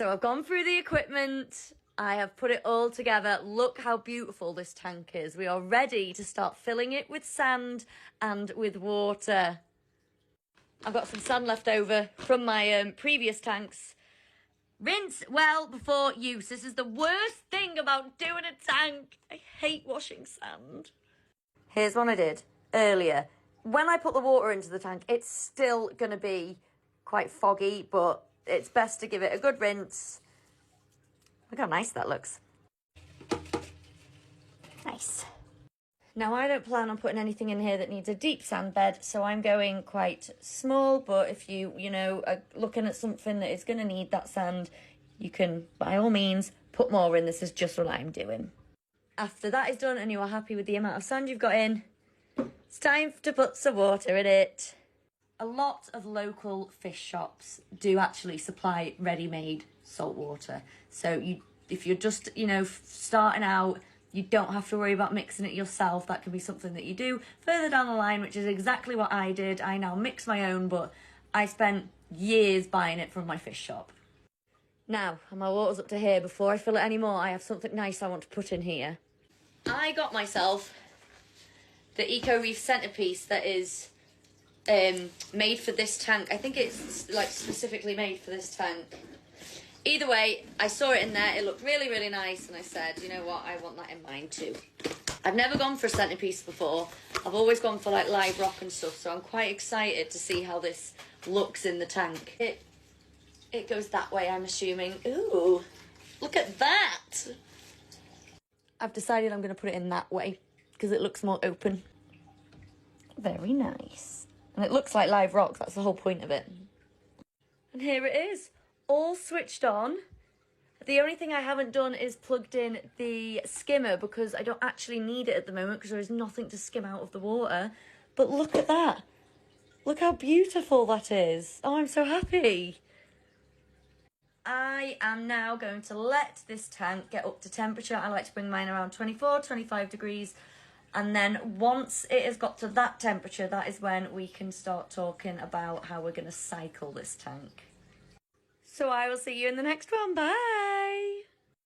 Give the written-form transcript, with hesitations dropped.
So I've gone through the equipment. I have put it all together. Look how beautiful this tank is. We are ready to start filling it with sand and with water. I've got some sand left over from my previous tanks. Rinse well before use. This is the worst thing about doing a tank. I hate washing sand. Here's one I did earlier. When I put the water into the tank, it's still going to be quite foggy, but it's best to give it a good rinse. Look how nice that looks. Nice. Now, I don't plan on putting anything in here that needs a deep sand bed, so I'm going quite small, but if you are looking at something that is going to need that sand, you can, by all means, put more in. This is just what I'm doing. After that is done and you are happy with the amount of sand you've got in, it's time to put some water in it. A lot of local fish shops do actually supply ready-made salt water. So if you're just, starting out, you don't have to worry about mixing it yourself. That can be something that you do further down the line, which is exactly what I did. I now mix my own, but I spent years buying it from my fish shop. Now, my water's up to here. Before I fill it anymore, I have something nice I want to put in here. I got myself the Eco Reef centerpiece that is made for this tank. I think it's like specifically made for this tank. Either way, I saw it in there, it looked really, really nice, and I said, you know what, I want that in mine too. I've never gone for a centerpiece before. I've always gone for like live rock and stuff, so I'm quite excited to see how this looks in the tank. It goes that way, I'm assuming. Ooh, look at that! I've decided I'm going to put it in that way, because it looks more open. Very nice. And it looks like live rock, that's the whole point of it. And here it is. All switched on. The only thing I haven't done is plugged in the skimmer because I don't actually need it at the moment because there is nothing to skim out of the water. But look at that. Look how beautiful that is. Oh, I'm so happy. I am now going to let this tank get up to temperature. I like to bring mine around 24, 25 degrees. And then once it has got to that temperature, that is when we can start talking about how we're going to cycle this tank. So I will see you in the next one. Bye.